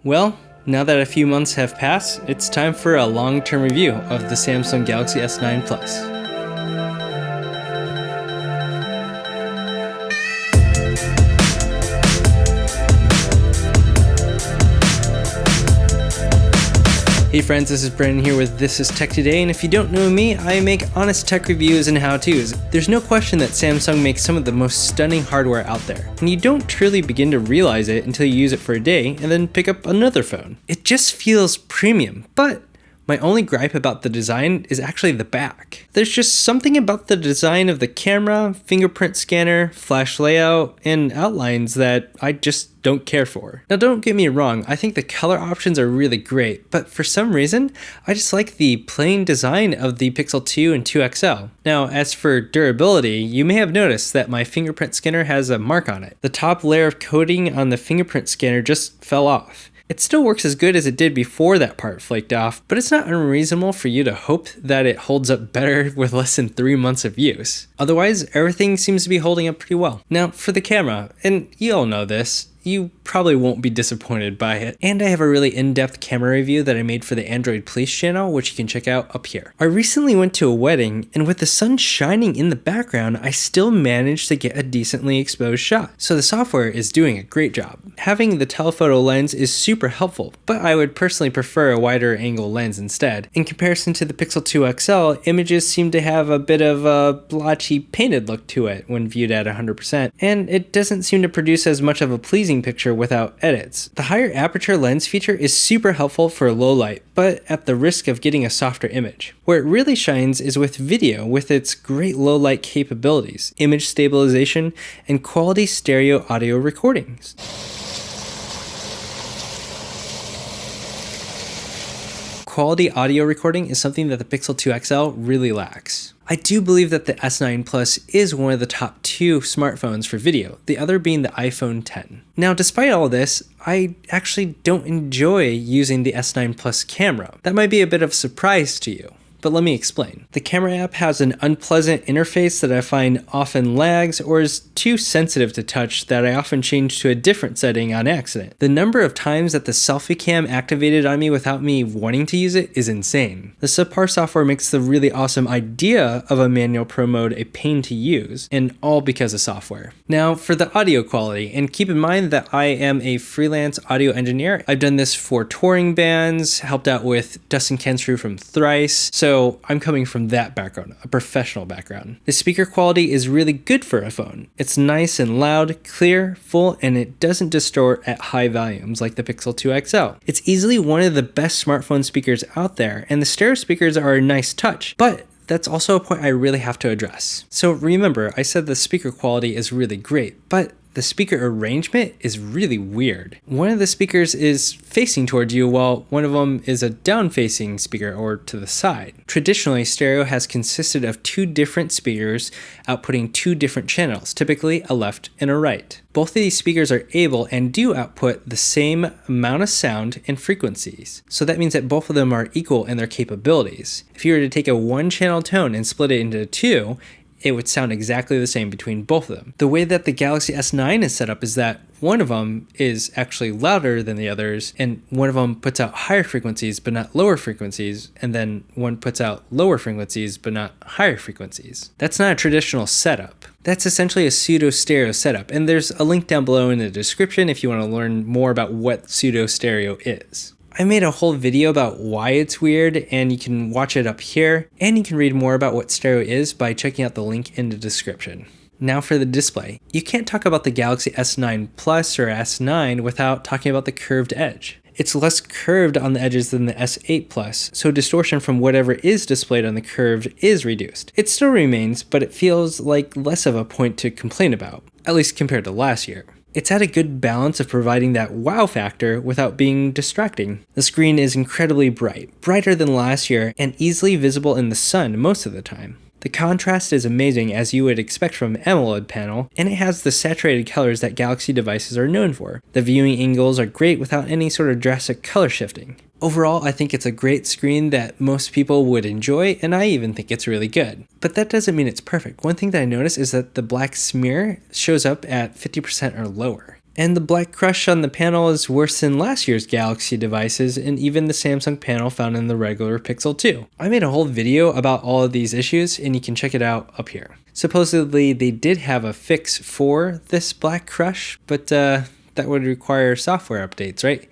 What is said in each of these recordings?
Well, now that a few months have passed, it's time for a long-term review of the Samsung Galaxy S9 Plus. Hey friends, this is Brandon here with This is Tech Today, and if you don't know me, I make honest tech reviews and how-tos. There's no question that Samsung makes some of the most stunning hardware out there, and you don't truly begin to realize it until you use it for a day and then pick up another phone. It just feels premium, but my only gripe about the design is actually the back. There's just something about the design of the camera, fingerprint scanner, flash layout, and outlines that I just don't care for. Now don't get me wrong, I think the color options are really great, but for some reason, I just like the plain design of the Pixel 2 and 2 XL. Now as for durability, you may have noticed that my fingerprint scanner has a mark on it. The top layer of coating on the fingerprint scanner just fell off. It still works as good as it did before that part flaked off, but it's not unreasonable for you to hope that it holds up better with less than 3 months of use. Otherwise, everything seems to be holding up pretty well. Now, for the camera, and you all know this, you probably won't be disappointed by it. And I have a really in-depth camera review that I made for the Android Police channel, which you can check out up here. I recently went to a wedding, and with the sun shining in the background, I still managed to get a decently exposed shot. So the software is doing a great job. Having the telephoto lens is super helpful, but I would personally prefer a wider angle lens instead. In comparison to the Pixel 2 XL, images seem to have a bit of a blotchy painted look to it when viewed at 100%, and it doesn't seem to produce as much of a pleasing picture without edits. The higher aperture lens feature is super helpful for low light, but at the risk of getting a softer image. Where it really shines is with video, with its great low light capabilities, image stabilization, and quality stereo audio recordings. Quality audio recording is something that the Pixel 2 XL really lacks. I do believe that the S9 Plus is one of the top 2 smartphones for video, the other being the iPhone X. Now, despite all this, I actually don't enjoy using the S9 Plus camera. That might be a bit of a surprise to you, but let me explain. The camera app has an unpleasant interface that I find often lags or is too sensitive to touch that I often change to a different setting on accident. The number of times that the selfie cam activated on me without me wanting to use it is insane. The subpar software makes the really awesome idea of a manual pro mode a pain to use, and all because of software. Now for the audio quality, and keep in mind that I am a freelance audio engineer. I've done this for touring bands, helped out with Dustin Kensrue from Thrice, so I'm coming from that background, a professional background. The speaker quality is really good for a phone. It's nice and loud, clear, full, and it doesn't distort at high volumes like the Pixel 2 XL. It's easily one of the best smartphone speakers out there, and the stereo speakers are a nice touch, but that's also a point I really have to address. So remember, I said the speaker quality is really great, but the speaker arrangement is really weird. One of the speakers is facing towards you while one of them is a down-facing speaker or to the side. Traditionally, stereo has consisted of 2 different speakers outputting 2 different channels, typically a left and a right. Both of these speakers are able and do output the same amount of sound and frequencies. So that means that both of them are equal in their capabilities. If you were to take a 1-channel tone and split it into 2, it would sound exactly the same between both of them. The way that the Galaxy S9 is set up is that one of them is actually louder than the others, and one of them puts out higher frequencies but not lower frequencies, and then one puts out lower frequencies but not higher frequencies. That's not a traditional setup. That's essentially a pseudo-stereo setup, and there's a link down below in the description if you want to learn more about what pseudo-stereo is. I made a whole video about why it's weird, and you can watch it up here, and you can read more about what stereo is by checking out the link in the description. Now for the display. You can't talk about the Galaxy S9 Plus or S9 without talking about the curved edge. It's less curved on the edges than the S8 Plus, so distortion from whatever is displayed on the curved is reduced. It still remains, but it feels like less of a point to complain about, at least compared to last year. It's had a good balance of providing that wow factor without being distracting. The screen is incredibly bright, brighter than last year, and easily visible in the sun most of the time. The contrast is amazing as you would expect from an AMOLED panel, and it has the saturated colors that Galaxy devices are known for. The viewing angles are great without any sort of drastic color shifting. Overall, I think it's a great screen that most people would enjoy, and I even think it's really good. But that doesn't mean it's perfect. One thing that I noticed is that the black smear shows up at 50% or lower. And the black crush on the panel is worse than last year's Galaxy devices and even the Samsung panel found in the regular Pixel 2. I made a whole video about all of these issues and you can check it out up here. Supposedly they did have a fix for this black crush, but that would require software updates, right?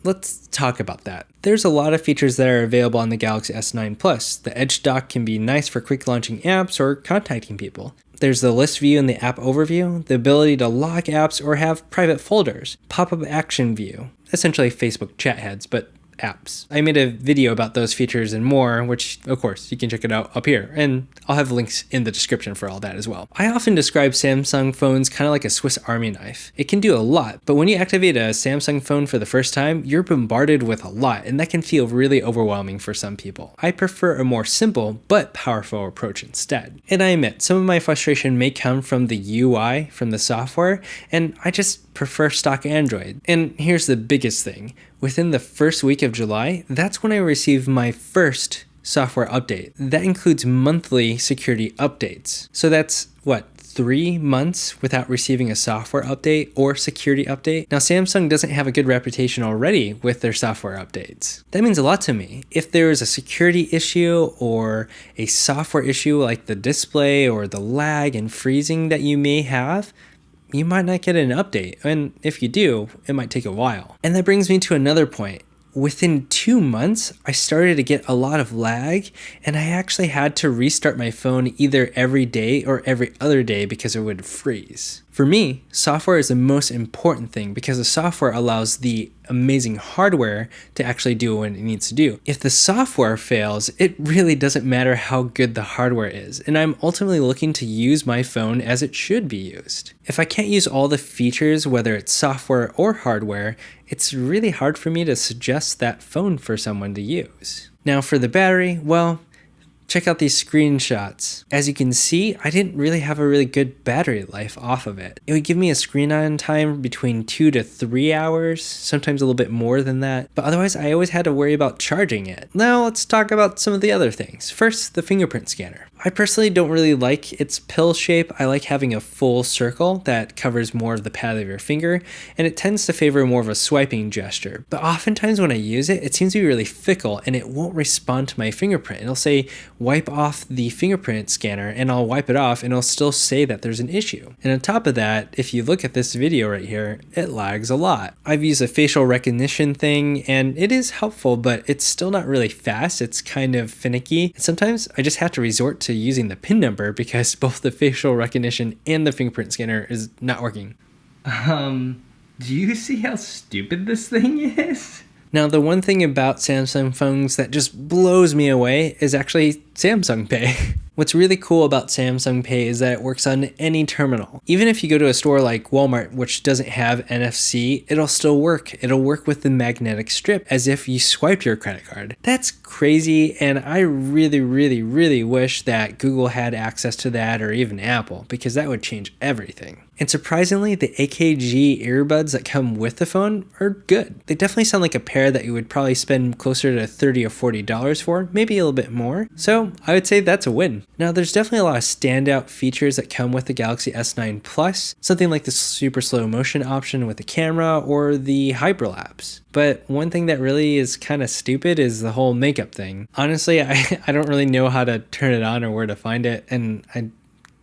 Let's talk about that. There's a lot of features that are available on the Galaxy S9 Plus. The Edge dock can be nice for quick launching apps or contacting people. There's the list view and the app overview, the ability to lock apps or have private folders, pop-up action view, essentially Facebook chat heads, but apps. I made a video about those features and more, which of course you can check it out up here, and I'll have links in the description for all that as well. I often describe Samsung phones kind of like a Swiss Army knife. It can do a lot, but when you activate a Samsung phone for the first time, you're bombarded with a lot, and that can feel really overwhelming for some people. I prefer a more simple but powerful approach instead. And I admit, some of my frustration may come from the UI, from the software, and I just prefer stock Android. And here's the biggest thing. Within the first week of July, that's when I received my first software update. That includes monthly security updates. So that's, 3 months without receiving a software update or security update? Now, Samsung doesn't have a good reputation already with their software updates. That means a lot to me. If there is a security issue or a software issue like the display or the lag and freezing that you may have, you might not get an update, and if you do, it might take a while. And that brings me to another point. Within 2 months, I started to get a lot of lag, and I actually had to restart my phone either every day or every other day because it would freeze. For me, software is the most important thing because the software allows the amazing hardware to actually do what it needs to do. If the software fails, it really doesn't matter how good the hardware is, and I'm ultimately looking to use my phone as it should be used. If I can't use all the features, whether it's software or hardware, it's really hard for me to suggest that phone for someone to use. Now for the battery, well, check out these screenshots. As you can see, I didn't really have a really good battery life off of it. It would give me a screen on time between 2 to 3 hours, sometimes a little bit more than that, but otherwise I always had to worry about charging it. Now let's talk about some of the other things. First, the fingerprint scanner. I personally don't really like its pill shape. I like having a full circle that covers more of the pad of your finger, and it tends to favor more of a swiping gesture. But oftentimes when I use it, it seems to be really fickle and it won't respond to my fingerprint. It'll say, wipe off the fingerprint scanner, and I'll wipe it off and it'll still say that there's an issue. And on top of that, if you look at this video right here, it lags a lot. I've used a facial recognition thing and it is helpful, but it's still not really fast. It's kind of finicky. And sometimes I just have to resort to using the PIN number because both the facial recognition and the fingerprint scanner is not working. Do you see how stupid this thing is? Now, the one thing about Samsung phones that just blows me away is actually Samsung Pay. What's really cool about Samsung Pay is that it works on any terminal. Even if you go to a store like Walmart, which doesn't have NFC, it'll still work. It'll work with the magnetic strip as if you swipe your credit card. That's crazy, and I really, really, really wish that Google had access to that, or even Apple, because that would change everything. And surprisingly, the AKG earbuds that come with the phone are good. They definitely sound like a pair that you would probably spend closer to $30 or $40 for, maybe a little bit more. So I would say that's a win. Now, there's definitely a lot of standout features that come with the Galaxy S9 Plus, something like the super slow motion option with the camera or the hyperlapse. But one thing that really is kind of stupid is the whole makeup thing. Honestly, I don't really know how to turn it on or where to find it, and I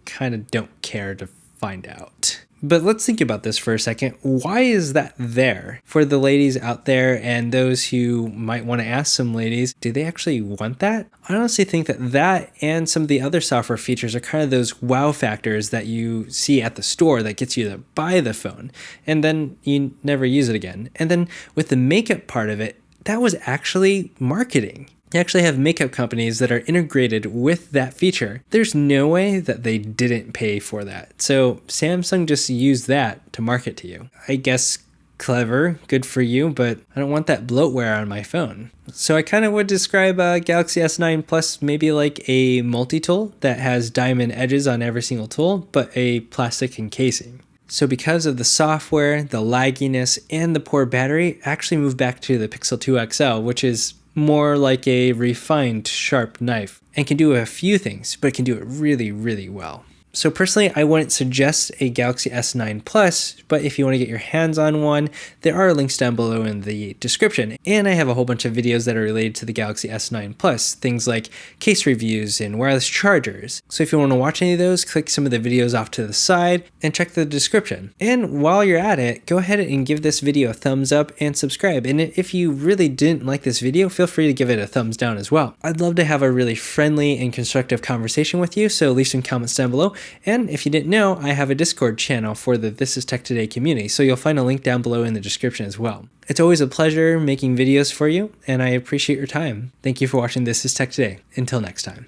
kind of don't care to find out. But let's think about this for a second. Why is that there? For the ladies out there and those who might want to ask some ladies, do they actually want that? I honestly think that and some of the other software features are kind of those wow factors that you see at the store that gets you to buy the phone, and then you never use it again. And then with the makeup part of it, that was actually marketing. You actually have makeup companies that are integrated with that feature. There's no way that they didn't pay for that. So Samsung just used that to market to you. I guess clever, good for you, but I don't want that bloatware on my phone. So I kind of would describe Galaxy S9 Plus maybe like a multi-tool that has diamond edges on every single tool, but a plastic encasing. So because of the software, the lagginess, and the poor battery, I actually moved back to the Pixel 2 XL, which is more like a refined, sharp knife and can do a few things, but it can do it really, really well. So personally, I wouldn't suggest a Galaxy S9 Plus, but if you want to get your hands on one, there are links down below in the description. And I have a whole bunch of videos that are related to the Galaxy S9 Plus, things like case reviews and wireless chargers. So if you want to watch any of those, click some of the videos off to the side and check the description. And while you're at it, go ahead and give this video a thumbs up and subscribe. And if you really didn't like this video, feel free to give it a thumbs down as well. I'd love to have a really friendly and constructive conversation with you, so leave some comments down below. And if you didn't know, I have a Discord channel for the This Is Tech Today community, so you'll find a link down below in the description as well. It's always a pleasure making videos for you, and I appreciate your time. Thank you for watching This Is Tech Today. Until next time.